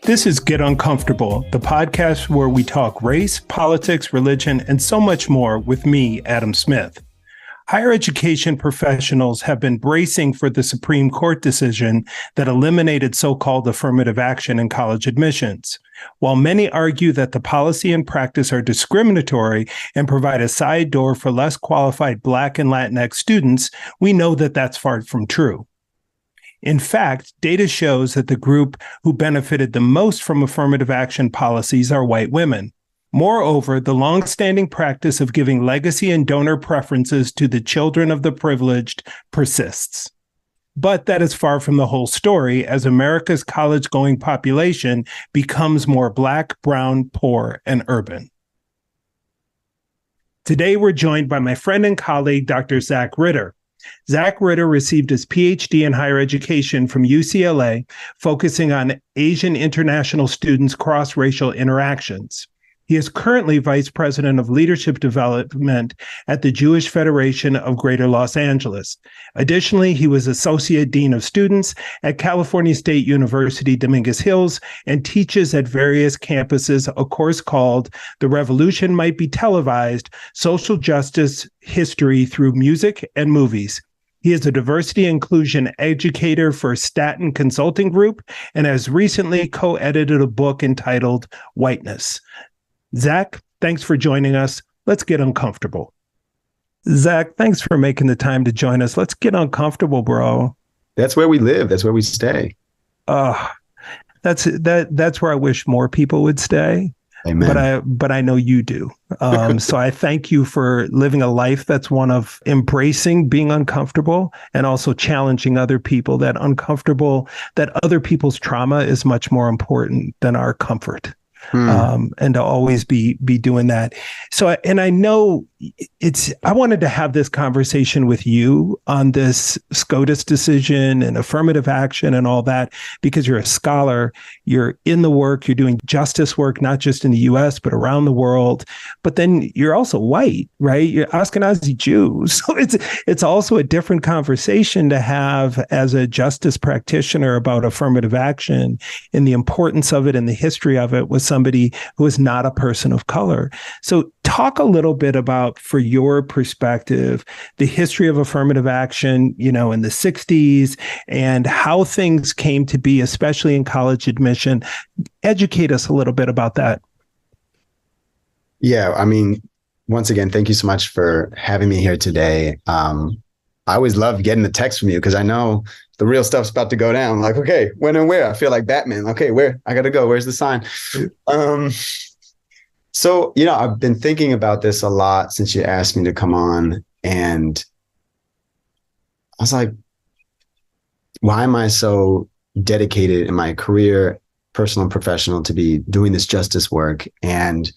This is Get Uncomfortable, the podcast where we talk race, politics, religion, and so much more with me, Adam Smith. Higher education professionals have been bracing for the Supreme Court decision that eliminated so-called affirmative action in college admissions. While many argue that the policy and practice are discriminatory and provide a side door for less qualified Black and Latinx students, we know that that's far from true. In fact, data shows that the group who benefited the most from affirmative action policies are white women. Moreover, the longstanding practice of giving legacy and donor preferences to the children of the privileged persists. But that is far from the whole story, as America's college-going population becomes more Black, brown, poor, and urban. Today, we're joined by my friend and colleague, Dr. Zach Ritter. Zach Ritter received his PhD in higher education from UCLA, focusing on Asian international students' cross-racial interactions. He is currently Vice President of Leadership Development at the Jewish Federation of Greater Los Angeles. Additionally, he was Associate Dean of Students at California State University, Dominguez Hills, and teaches at various campuses a course called The Revolution Might Be Televised: Social Justice History Through Music and Movies. He is a diversity inclusion educator for Staten Consulting Group and has recently co-edited a book entitled Whiteness. Zach, thanks for joining us. Let's get uncomfortable. Zach, thanks for making the time to join us. Let's get uncomfortable, bro. That's where we live. That's where we stay. That's where I wish more people would stay. Amen. But I know you do. So I thank you for living a life that's one of embracing being uncomfortable and also challenging other people. That other people's trauma is much more important than our comfort. And to always be doing that. So, and I know I wanted to have this conversation with you on this SCOTUS decision and affirmative action and all that, because you're a scholar, you're in the work, you're doing justice work, not just in the US, but around the world. But then you're also white, right? You're Ashkenazi Jew. So it's also a different conversation to have as a justice practitioner about affirmative action and the importance of it and the history of it with somebody who is not a person of color. So talk a little bit about, for your perspective, the history of affirmative action, in the 60s and how things came to be, especially in college admission. Educate us a little bit about that. Yeah, once again, thank you so much for having me here today. I always love getting the text from you because I know the real stuff's about to go down. Like, okay, when and where? I feel like Batman. Okay, where? I got to go. Where's the sign? So, I've been thinking about this a lot since you asked me to come on. And I was like, why am I so dedicated in my career, personal and professional, to be doing this justice work? And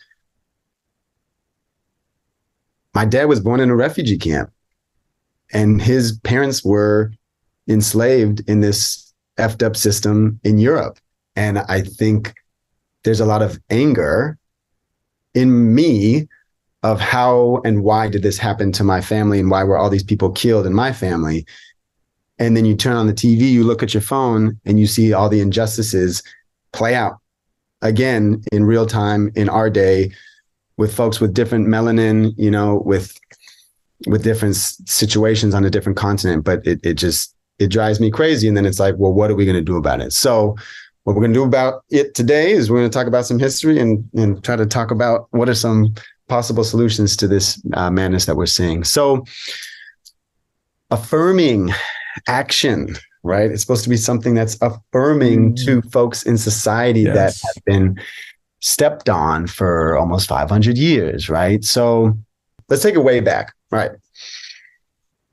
my dad was born in a refugee camp, and his parents were enslaved in this effed up system in Europe. And I think there's a lot of anger in me of how and why did this happen to my family, and why were all these people killed in my family? And then you turn on the TV, you look at your phone, and you see all the injustices play out again in real time in our day with folks with different melanin, with different situations on a different continent. But it drives me crazy. And then it's like, well, what are we going to do about it? So what we're going to do about it today is we're going to talk about some history and try to talk about what are some possible solutions to this madness that we're seeing. So affirming action, right? It's supposed to be something that's affirming to folks in society that have been stepped on for almost 500 years, right? So let's take it way back, right?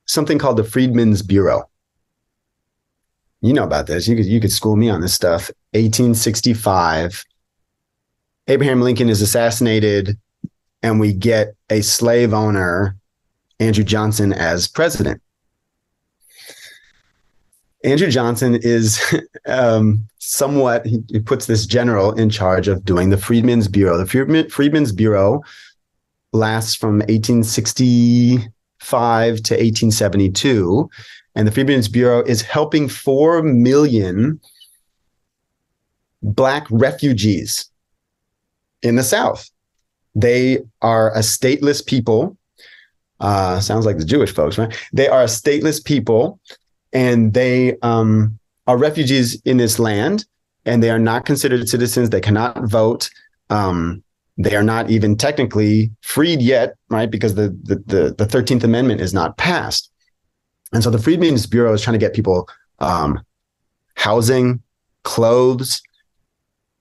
Something called the Freedmen's Bureau. You know about this. You could school me on this stuff. 1865, Abraham Lincoln is assassinated, and we get a slave owner, Andrew Johnson, as president. Andrew Johnson is somewhat, he puts this general in charge of doing the Freedmen's Bureau. The Freedmen's Bureau lasts from 1865 to 1872. And the Freedmen's Bureau is helping 4 million Black refugees in the South. They are a stateless people. Sounds like the Jewish folks, right? They are a stateless people, and they are refugees in this land, and they are not considered citizens. They cannot vote. They are not even technically freed yet, right? Because the 13th Amendment is not passed. And so the Freedmen's Bureau is trying to get people housing, clothes,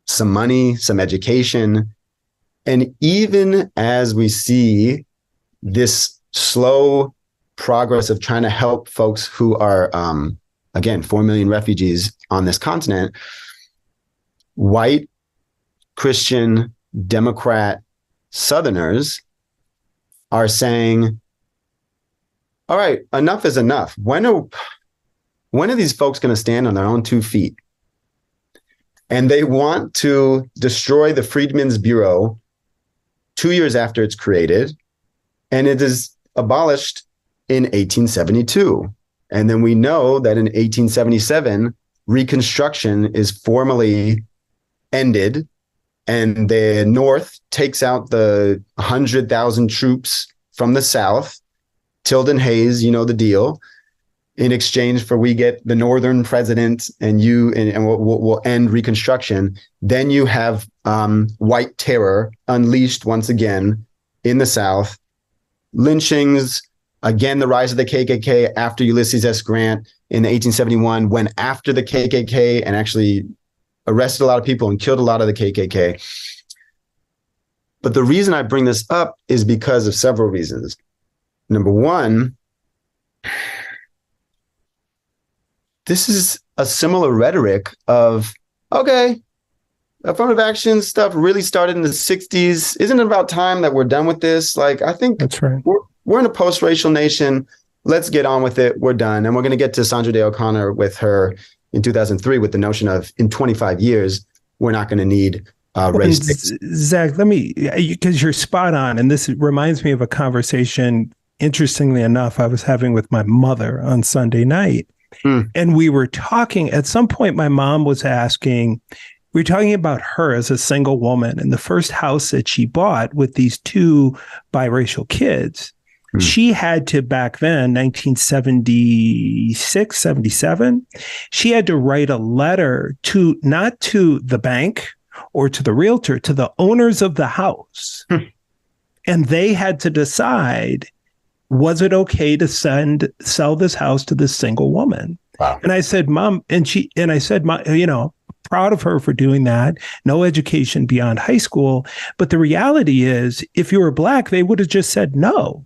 some money, some education. And even as we see this slow progress of trying to help folks who are, again, 4 million refugees on this continent, white, Christian, Democrat Southerners are saying, all right, enough is enough. When are these folks going to stand on their own 2 feet? And they want to destroy the Freedmen's Bureau 2 years after it's created, and it is abolished in 1872. And then we know that in 1877, Reconstruction is formally ended, and the North takes out the 100,000 troops from the South. Tilden Hayes, you know the deal. In exchange for we get the Northern president, and we'll end Reconstruction. Then you have white terror unleashed once again in the South. Lynchings, again, the rise of the KKK after Ulysses S. Grant in 1871 went after the KKK and actually arrested a lot of people and killed a lot of the KKK. But the reason I bring this up is because of several reasons. Number one, this is a similar rhetoric of, okay, affirmative action stuff really started in the 60s. Isn't it about time that we're done with this? Like, I think that's right. We're in a post-racial nation. Let's get on with it. We're done. And we're going to get to Sandra Day O'Connor with her in 2003 with the notion of in 25 years, we're not going to need race. Zach, because you're spot on. And this reminds me of a conversation, interestingly enough, I was having with my mother on Sunday night. And we were talking, at some point, my mom was asking, we were talking about her as a single woman and the first house that she bought with these 2 biracial kids. She had to, back then, 1976, 77, she had to write a letter not to the bank or to the realtor, to the owners of the house. And they had to decide, was it okay to sell this house to this single woman? Wow. And I said, Mom, I said, proud of her for doing that. No education beyond high school. But the reality is, if you were Black, they would have just said no.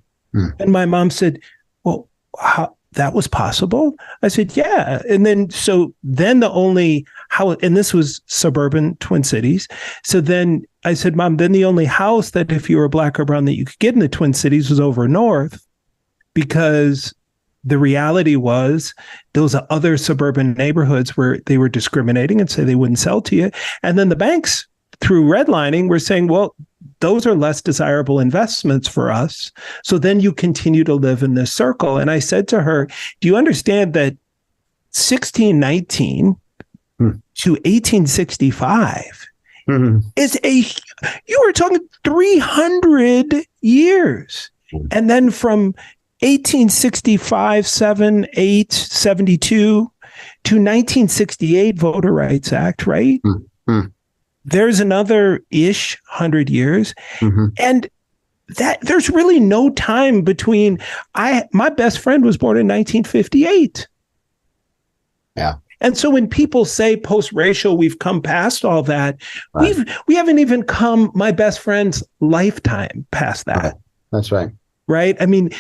And my mom said, well, how, that was possible? I said, yeah. And then, and this was suburban Twin Cities. So then I said, Mom, then the only house that if you were Black or brown that you could get in the Twin Cities was over north, because the reality was those other suburban neighborhoods where they were discriminating and say they wouldn't sell to you. And then the banks, through redlining, were saying, well, those are less desirable investments for us. So then you continue to live in this circle. And I said to her, do you understand that 1619 to 1865 is you were talking 300 years. And then from 1865, 7, 8, 72 to 1968 Voter Rights Act, right? There's another 100 years. And that there's really no time between my best friend was born in 1958. Yeah. And so when people say post-racial, we've come past all that, right. we haven't even come my best friend's lifetime past that. Right. That's right. Right? I mean,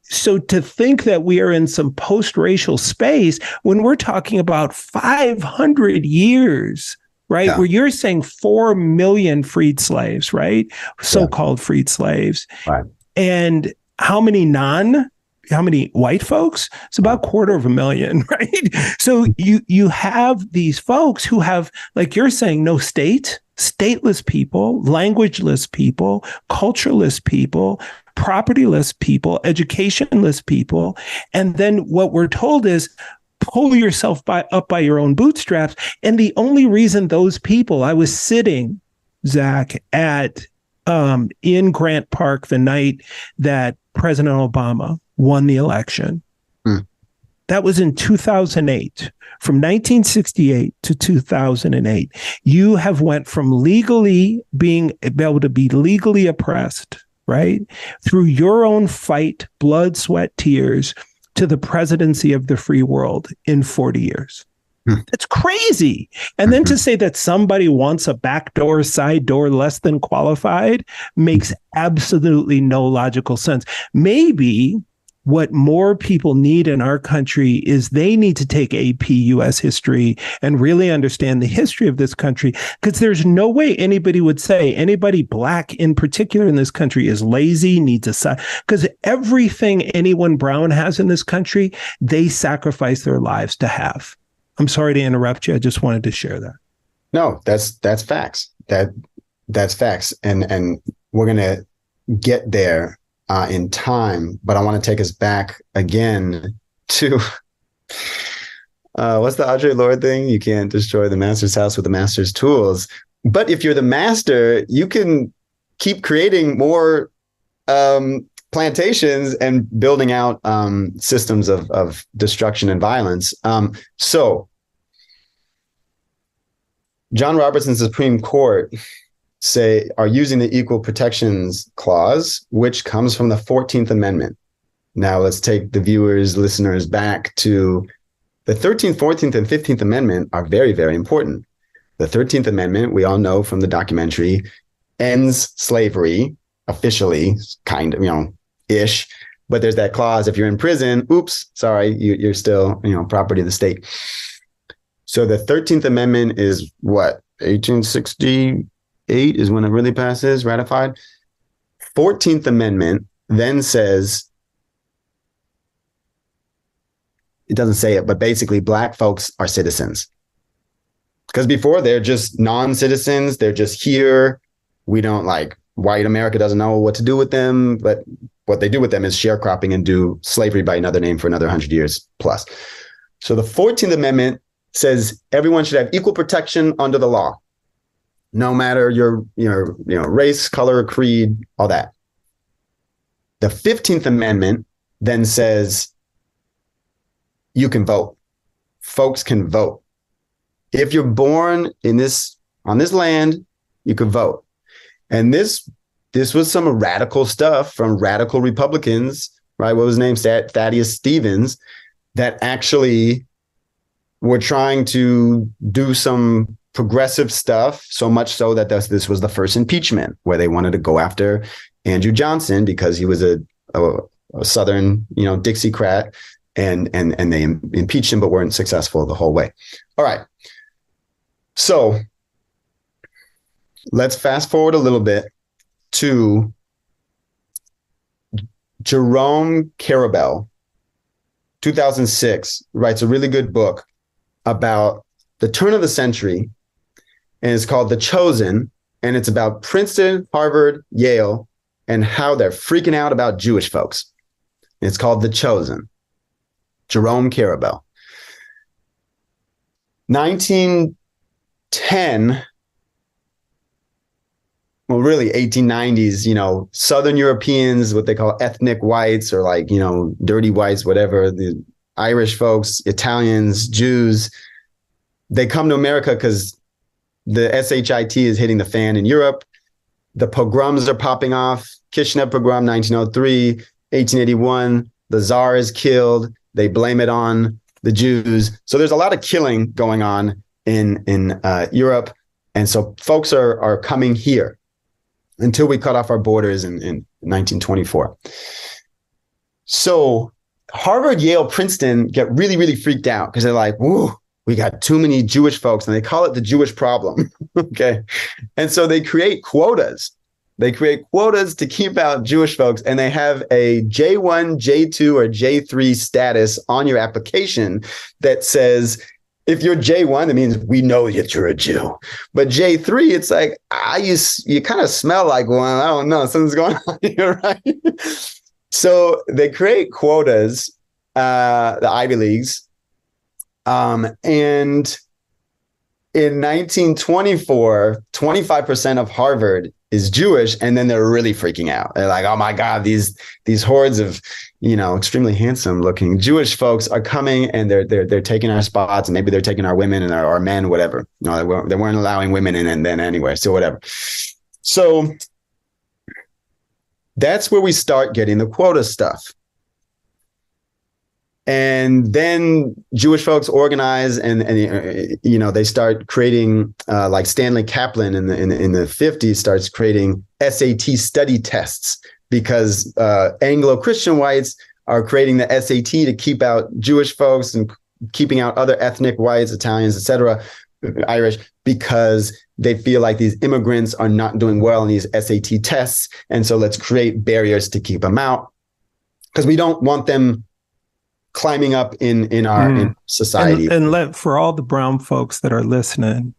So to think that we are in some post-racial space when we're talking about 500 years, right? Yeah. Where you're saying 4 million freed slaves, right? So-called freed slaves. Right. And how many white folks? It's about 250,000, right? So you have these folks who have, like you're saying, no state, stateless people, languageless people, cultureless people, propertyless people, educationless people. And then what we're told is pull yourself up by your own bootstraps. And the only reason those people, I was sitting, Zach, at in Grant Park the night that President Obama won the election. That was in 2008. From 1968 to 2008, you have went from legally being able to be legally oppressed, right, through your own fight, blood, sweat, tears, to the presidency of the free world in 40 years. That's crazy. And then to say that somebody wants a backdoor, side door, less than qualified makes absolutely no logical sense. Maybe what more people need in our country is they need to take AP US history and really understand the history of this country, because there's no way anybody would say anybody Black in particular in this country is lazy, needs a side, because everything anyone brown has in this country, they sacrifice their lives to have. I'm sorry to interrupt you. I just wanted to share that. No, that's facts. That's facts. And we're going to get there in time, but I want to take us back again to what's the Audre Lorde thing? You can't destroy the master's house with the master's tools. But if you're the master, you can keep creating more plantations and building out systems of destruction and violence. So John Roberts and the Supreme Court are using the Equal Protections Clause, which comes from the 14th Amendment. Now let's take the viewers, listeners back to the 13th, 14th, and 15th Amendment are very, very important. The 13th Amendment, we all know from the documentary, ends slavery officially, kind of, ish. But there's that clause, if you're in prison, oops, sorry, you're still, property of the state. So the 13th Amendment is what, 1868 is when it really passes, ratified. 14th Amendment then says, it doesn't say it, but basically Black folks are citizens. Because before they're just non-citizens, they're just here. We don't white America doesn't know what to do with them, but what they do with them is sharecropping and do slavery by another name for another 100 years plus. So the 14th Amendment says everyone should have equal protection under the law, no matter your race, color, creed, all that. The 15th Amendment then says you can vote. Folks can vote. If you're born on this land, you can vote. And this was some radical stuff from radical Republicans, right? What was his name? Thaddeus Stevens, that actually were trying to do some progressive stuff, so much so that this was the first impeachment, where they wanted to go after Andrew Johnson because he was a Southern, Dixiecrat, and they impeached him, but weren't successful the whole way. All right. So let's fast forward a little bit to Jerome Carabel, 2006, writes a really good book about the turn of the century, and it's called The Chosen, and it's about Princeton, Harvard, Yale, and how they're freaking out about Jewish folks. It's called The Chosen. Jerome Carabel. 1910, well, really 1890s, Southern Europeans, what they call ethnic whites, or dirty whites, whatever, the Irish folks, Italians, Jews, they come to America because the SHIT is hitting the fan in Europe. The pogroms are popping off. Kishinev pogrom, 1903, 1881, the Tsar is killed. They blame it on the Jews. So there's a lot of killing going on in Europe. And so folks are coming here until we cut off our borders in 1924. So Harvard, Yale, Princeton get really, really freaked out because they're like, whoa, we got too many Jewish folks, and they call it the Jewish problem. Okay. And so they create quotas. They create quotas to keep out Jewish folks, and they have a J1, J2, or J3 status on your application that says, if you're J1, it means we know that you're a Jew. But J3, it's like, you kind of smell like one. I don't know. Something's going on here, right? So they create quotas, the Ivy Leagues. And in 1924, 25% of Harvard is Jewish, and then they're really freaking out. They're like, "Oh my God, these hordes of, extremely handsome looking Jewish folks are coming, and they're taking our spots, and maybe they're taking our women and our men, whatever. No, they weren't allowing women in, and then anyway, so whatever." So that's where we start getting the quota stuff. And then Jewish folks organize, and they start creating, like Stanley Kaplan in the 50s starts creating SAT study tests, because Anglo-Christian whites are creating the SAT to keep out Jewish folks and keeping out other ethnic whites, Italians, etc., Irish, because they feel like these immigrants are not doing well in these SAT tests. And so let's create barriers to keep them out, because we don't want them climbing up in our society. And for all the brown folks that are listening,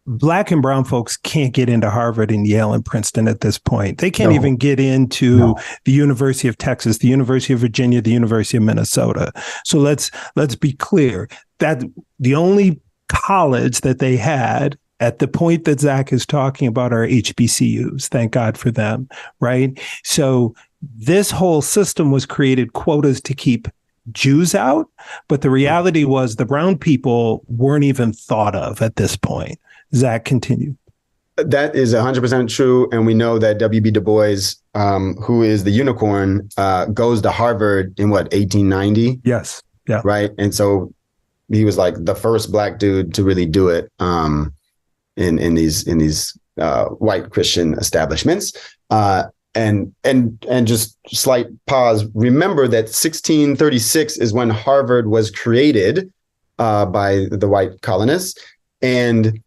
Black and brown folks can't get into Harvard and Yale and Princeton at this point. They can't even get into the University of Texas, the University of Virginia, the University of Minnesota. So let's be clear that the only college that they had at the point that Zach is talking about are HBCUs. Thank God for them, right? So this whole system was created, quotas to keep Jews out, but the reality was the brown people weren't even thought of at this point. Zach, continue. That is 100% true. And we know that W.B. Du Bois, who is the unicorn, goes to Harvard in 1890? Yes. Yeah. Right. And so he was like the first Black dude to really do it in these white Christian establishments. And just slight pause. Remember that 1636 is when Harvard was created by the white colonists, and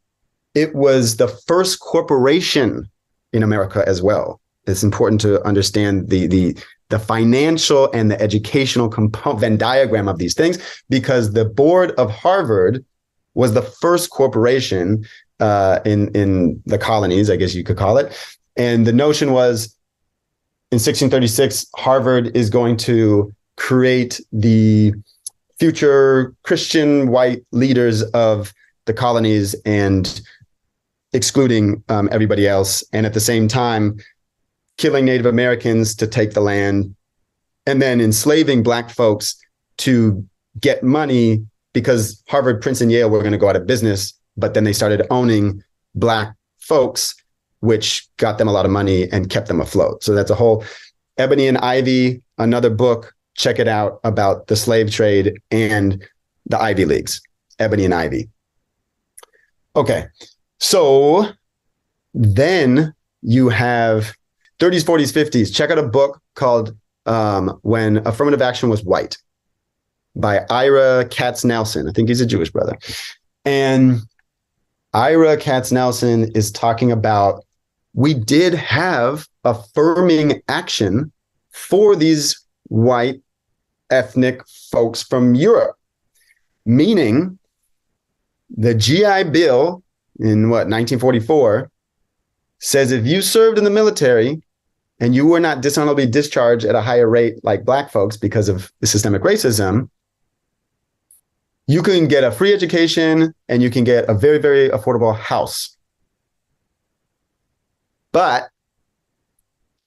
it was the first corporation in America as well. It's important to understand the financial and the educational Venn diagram of these things, because the board of Harvard was the first corporation in the colonies, I guess you could call it. And the notion was, in 1636, Harvard is going to create the future Christian white leaders of the colonies and excluding everybody else. And at the same time, killing Native Americans to take the land, and then enslaving Black folks to get money, because Harvard, Princeton, Yale were going to go out of business. But then they started owning Black folks, which got them a lot of money and kept them afloat. So that's a whole Ebony and Ivy, another book, check it out, about the slave trade and the Ivy Leagues, Ebony and Ivy. Okay, so then you have 30s, 40s, 50s. Check out a book called When Affirmative Action Was White by Ira Katz-Nelson. I think he's a Jewish brother. And Ira Katz-Nelson is talking about, we did have affirming action for these white ethnic folks from Europe, meaning the GI Bill in 1944 says if you served in the military and you were not dishonorably discharged at a higher rate like Black folks because of the systemic racism, you can get a free education and you can get a very, very affordable house. But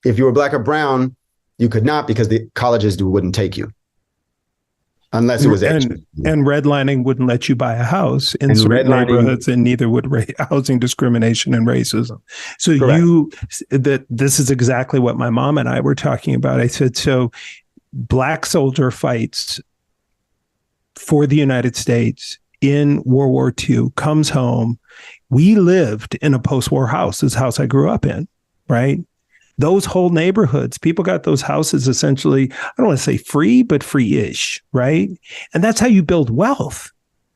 if you were Black or brown, you could not, because the colleges wouldn't take you unless it was and redlining wouldn't let you buy a house in certain neighborhoods, and neither would housing discrimination and racism. So this is exactly what my mom and I were talking about. I said, so Black soldier fights for the United States in World War II, comes home. We lived in a post-war house, this house I grew up in, right? those whole neighborhoods, people got those houses essentially, I don't want to say free, but free-ish, right? And that's how you build wealth.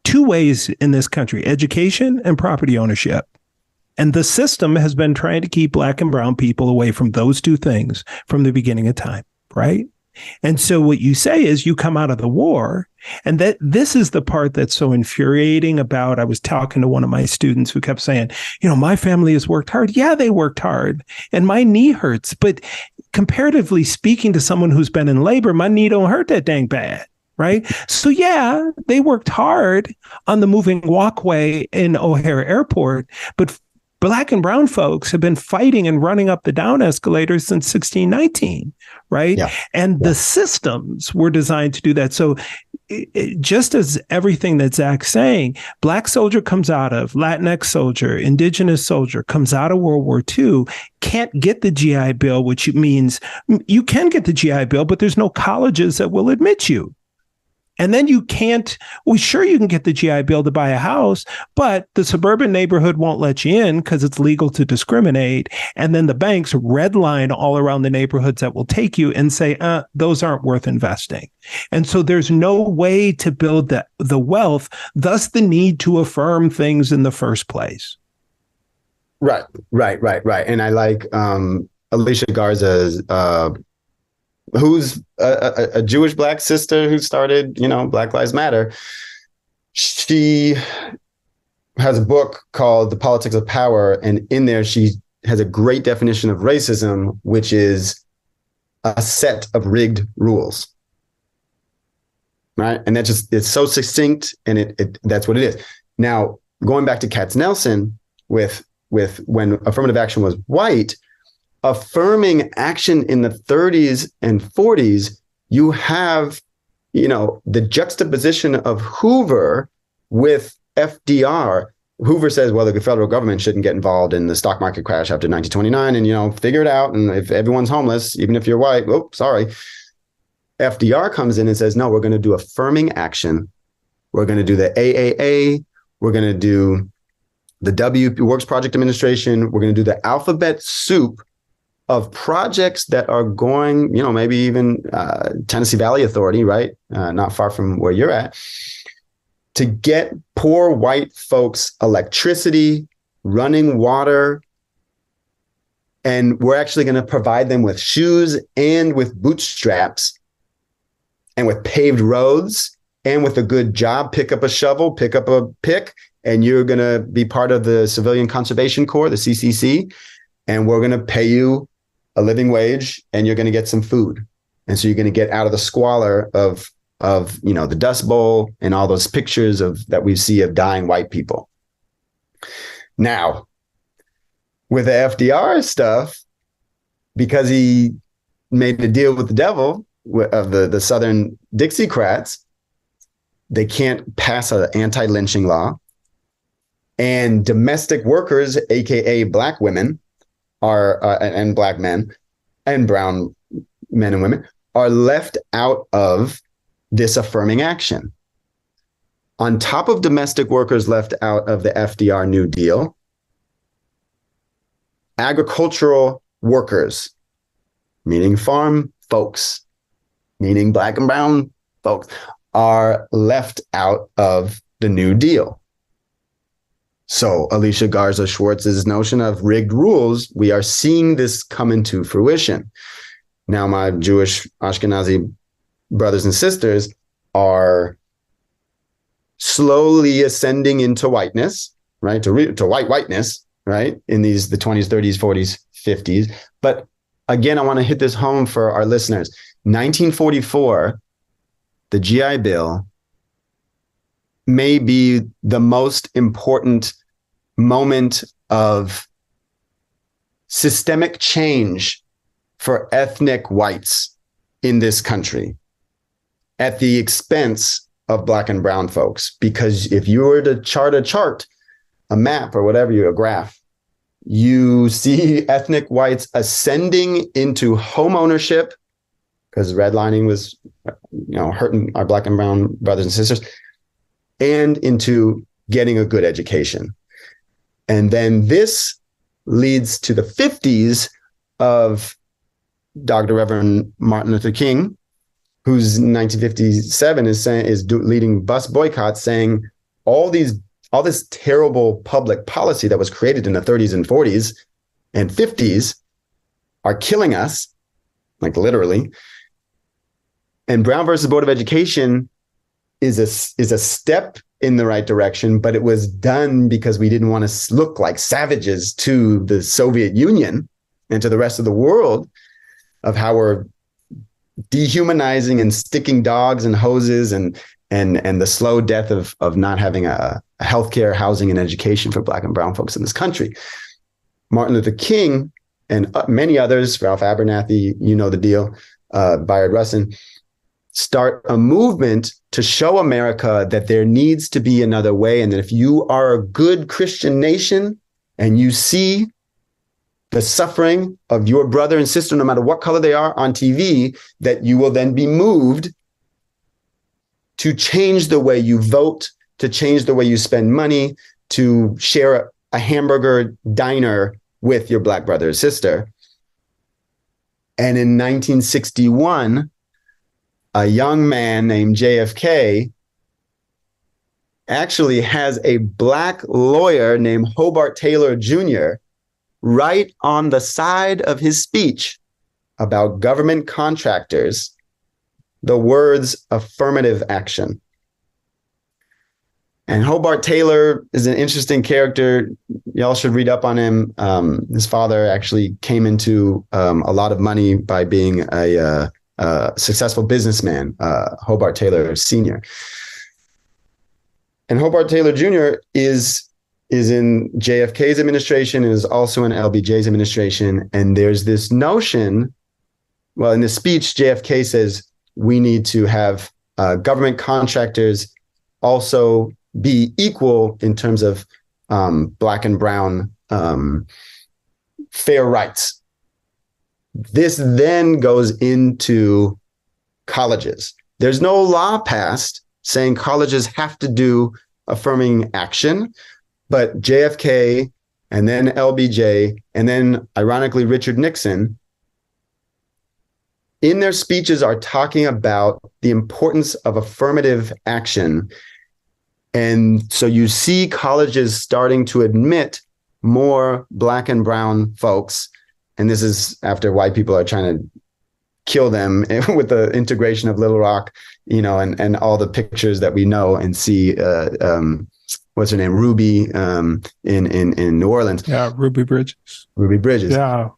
Two ways in this country, education and property ownership. And the system has been trying to keep Black and brown people away from those two things from the beginning of time, right? And so what you say is you come out of the war, and that this is the part that's so infuriating about, I was talking to one of my students who kept saying, my family has worked hard. Yeah, they worked hard, and my knee hurts. But comparatively speaking to someone who's been in labor, my knee don't hurt that dang bad. Right. So, yeah, they worked hard on the moving walkway in O'Hare Airport, but Black and brown folks have been fighting and running up the down escalators since 1619. Right. Yeah. And the systems were designed to do that. So just as everything that Zach's saying, Black soldier comes out of, Latinx soldier, indigenous soldier comes out of World War II, can't get the GI Bill, which means you can get the GI Bill, but there's no colleges that will admit you. And then you can't, sure, you can get the GI Bill to buy a house, but the suburban neighborhood won't let you in because it's legal to discriminate. And then the banks redline all around the neighborhoods that will take you and say, those aren't worth investing. And so there's no way to build the wealth, thus the need to affirm things in the first place. Right. And I like Alicia Garza's who's a Jewish Black sister who started, Black Lives Matter. She has a book called The Politics of Power. And in there, she has a great definition of racism, which is a set of rigged rules. Right. And it's so succinct, and that's what it is. Now, going back to Katznelson with when affirmative action was white, affirming action in the 30s and 40s, you have, the juxtaposition of Hoover with FDR. Hoover says, well, the federal government shouldn't get involved in the stock market crash after 1929 and, figure it out. And if everyone's homeless, even if you're white, sorry. FDR comes in and says, no, we're going to do affirming action. We're going to do the AAA. We're going to do the Works Project Administration. We're going to do the alphabet soup of projects that are going, maybe even Tennessee Valley Authority, right? Not far from where you're at, to get poor white folks electricity, running water, and we're actually going to provide them with shoes and with bootstraps and with paved roads and with a good job. Pick up a shovel, pick up a pick, and you're going to be part of the Civilian Conservation Corps, the CCC, and we're going to pay you a living wage, and you're going to get some food. And so you're going to get out of the squalor of the Dust Bowl and all those pictures that we see of dying white people. Now, with the FDR stuff, because he made a deal with the devil of the Southern Dixiecrats, they can't pass an anti-lynching law. And domestic workers, aka Black women, and Black men and brown men and women are left out of this affirming action. On top of domestic workers left out of the FDR New Deal, agricultural workers, meaning farm folks, meaning Black and brown folks, are left out of the New Deal. So Alicia Garza Schwartz's notion of rigged rules, we are seeing this come into fruition. Now, my Jewish Ashkenazi brothers and sisters are slowly ascending into whiteness, right? To whiteness, right? In the 20s, 30s, 40s, 50s. But again, I want to hit this home for our listeners. 1944, the GI Bill may be the most important moment of systemic change for ethnic whites in this country at the expense of Black and brown folks. Because if you were to chart a map or whatever, a graph, you see ethnic whites ascending into home ownership, because redlining was, hurting our Black and brown brothers and sisters, and into getting a good education. And then this leads to the 50s of Dr. Reverend Martin Luther King, who's in 1957 leading bus boycotts, saying all this terrible public policy that was created in the 30s and 40s and 50s are killing us, like literally. And Brown versus Board of Education is a step in the right direction, but it was done because we didn't want to look like savages to the Soviet Union and to the rest of the world of how we're dehumanizing and sticking dogs and hoses and the slow death of not having a healthcare, housing, and education for Black and brown folks in this country. Martin Luther King and many others, Ralph Abernathy, you know the deal, Bayard Rustin, start a movement to show America that there needs to be another way, and that if you are a good Christian nation and you see the suffering of your brother and sister, no matter what color they are, on TV, that you will then be moved to change the way you vote, to change the way you spend money, to share a hamburger diner with your Black brother or sister. And in 1961, a young man named JFK actually has a Black lawyer named Hobart Taylor Jr. write on the side of his speech about government contractors the words affirmative action. And Hobart Taylor is an interesting character. Y'all should read up on him. His father actually came into a lot of money by being a successful businessman, Hobart Taylor Sr. And Hobart Taylor Jr. is in JFK's administration and is also in LBJ's administration. And there's this notion, well, in the speech, JFK says we need to have government contractors also be equal in terms of Black and brown fair rights. This then goes into colleges. There's no law passed saying colleges have to do affirming action, but JFK and then LBJ and then, ironically, Richard Nixon, in their speeches are talking about the importance of affirmative action. And so you see colleges starting to admit more Black and brown folks. And this is after white people are trying to kill them with the integration of Little Rock, you know, and all the pictures that we know and see. What's her name? Ruby in New Orleans. Yeah, Ruby Bridges. Ruby Bridges. Yeah.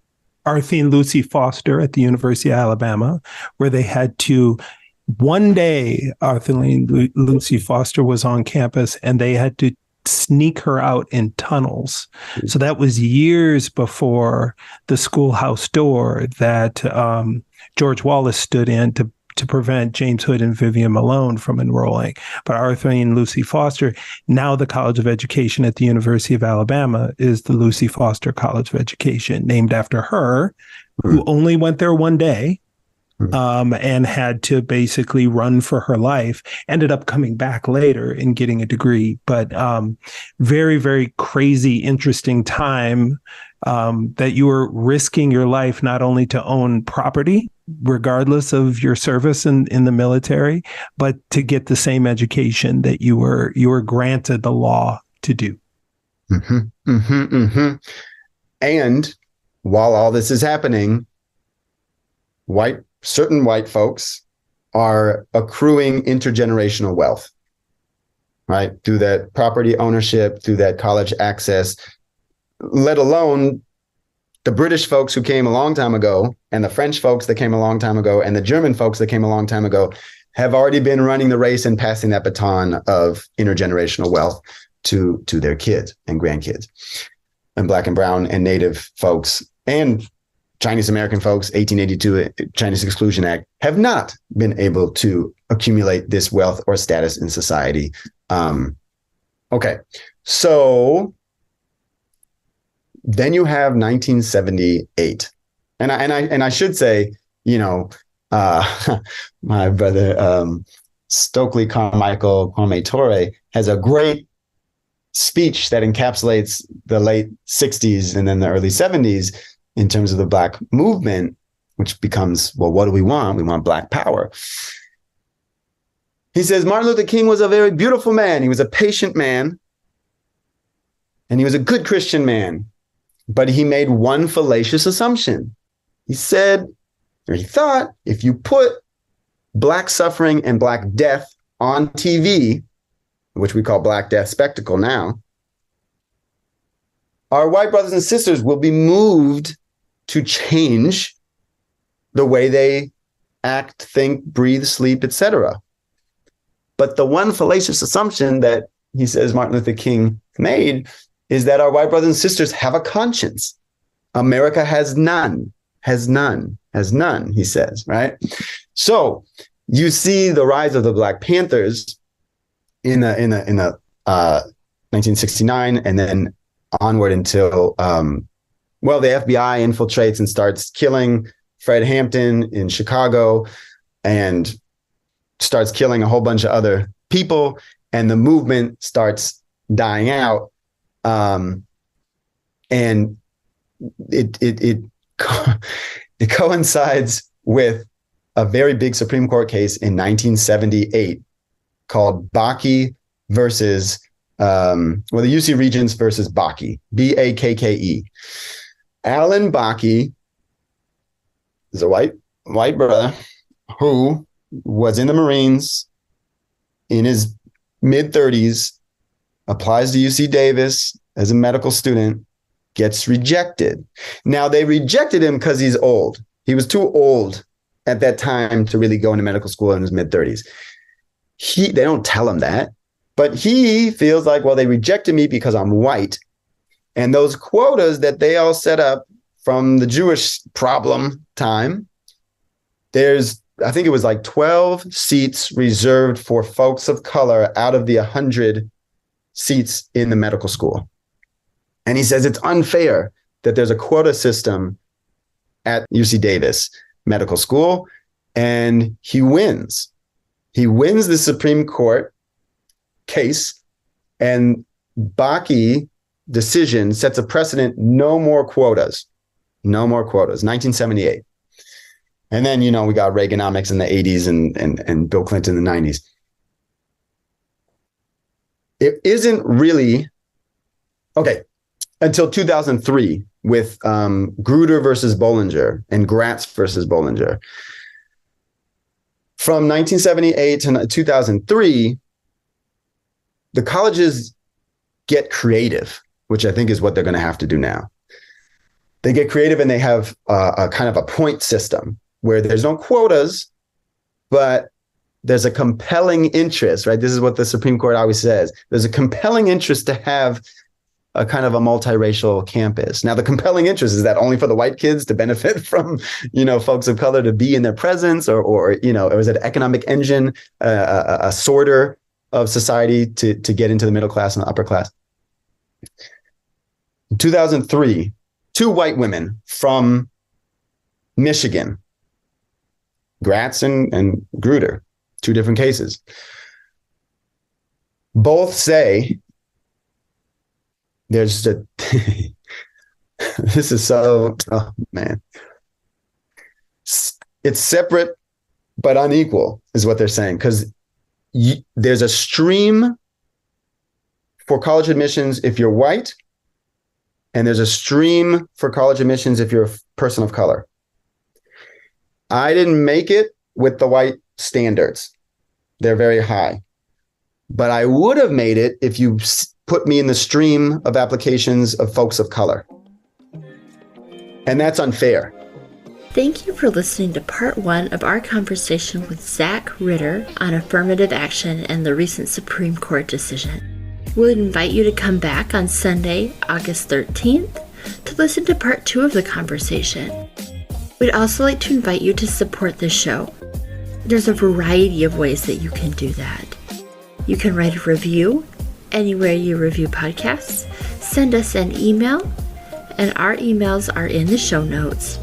Arthur and Lucy Foster at the University of Alabama, where they had to, one day, Arthur and Lucy Foster was on campus and they had to sneak her out in tunnels. So that was years before the schoolhouse door that George Wallace stood in to prevent James Hood and Vivian Malone from enrolling. But Arthur and Lucy Foster, now the College of Education at the University of Alabama is the Lucy Foster College of Education, named after her, who only went there one day. And had to basically run for her life, ended up coming back later and getting a degree. But very, very crazy, interesting time that you were risking your life not only to own property, regardless of your service in the military, but to get the same education that you were granted the law to do. And while all this is happening, certain white folks are accruing intergenerational wealth, right? Through that property ownership, through that college access, let alone the British folks who came a long time ago and the French folks that came a long time ago and the German folks that came a long time ago have already been running the race and passing that baton of intergenerational wealth to their kids and grandkids. And Black and brown and Native folks and Chinese American folks, 1882 Chinese Exclusion Act, have not been able to accumulate this wealth or status in society. Okay, so then you have 1978, and I should say, you know, my brother Stokely Carmichael Kwame Ture has a great speech that encapsulates the late 60s and then the early 70s. in terms of the Black movement, which becomes, well, what do we want? We want Black power. He says, Martin Luther King was a very beautiful man. He was a patient man, and he was a good Christian man. But he made one fallacious assumption. He said, or he thought, if you put Black suffering and Black death on TV, which we call Black Death Spectacle now, our white brothers and sisters will be moved to change the way they act, think, breathe, sleep, etc. But the one fallacious assumption that he says Martin Luther King made is that our white brothers and sisters have a conscience. America has none, he says, right? So you see the rise of the Black Panthers in 1969, and then onward until, the FBI infiltrates and starts killing Fred Hampton in Chicago and starts killing a whole bunch of other people, and the movement starts dying out. And it coincides with a very big Supreme Court case in 1978 called Bakke versus the UC Regents versus Bakke, Bakke. Alan Bakke is a white brother who was in the Marines in his mid-30s, applies to UC Davis as a medical student, gets rejected. Now, they rejected him because he's old. He was too old at that time to really go into medical school in his mid-30s. They don't tell him that, but he feels like, well, they rejected me because I'm white. And those quotas that they all set up from the Jewish problem time, I think it was like 12 seats reserved for folks of color out of the 100 seats in the medical school. And he says it's unfair that there's a quota system at UC Davis Medical School, and he wins. He wins the Supreme Court case, and Bakke decision sets a precedent, no more quotas, 1978. And then, we got Reaganomics in the 80s and Bill Clinton in the 90s. It isn't really, okay, until 2003 with Grutter versus Bollinger and Gratz versus Bollinger. From 1978 to 2003, the colleges get creative, which I think is what they're going to have to do now. They get creative and they have a kind of a point system where there's no quotas, but there's a compelling interest, right? This is what the Supreme Court always says. There's a compelling interest to have a kind of a multiracial campus. Now, the compelling interest is that only for the white kids to benefit from, folks of color to be in their presence, or is it an economic engine, a sorter of society to get into the middle class and the upper class? In 2003, two white women from Michigan, Gratz and Grutter, two different cases, both say there's this is so, oh man. It's separate but unequal is what they're saying, because there's a stream for college admissions if you're white, and there's a stream for college admissions if you're a person of color. I didn't make it with the white standards. They're very high. But I would have made it if you put me in the stream of applications of folks of color. And that's unfair. Thank you for listening to part 1 of our conversation with Zach Ritter on affirmative action and the recent Supreme Court decision. We'll invite you to come back on Sunday, August 13th, to listen to part 2 of the conversation. We'd also like to invite you to support this show. There's a variety of ways that you can do that. You can write a review anywhere you review podcasts, send us an email, and our emails are in the show notes,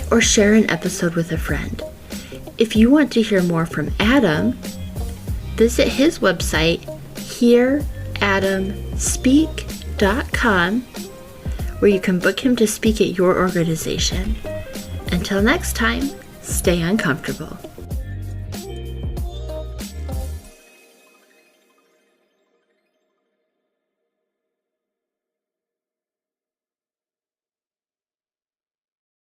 or share an episode with a friend. If you want to hear more from Adam, visit his website, hearadamspeak.com, where you can book him to speak at your organization. Until next time, stay uncomfortable.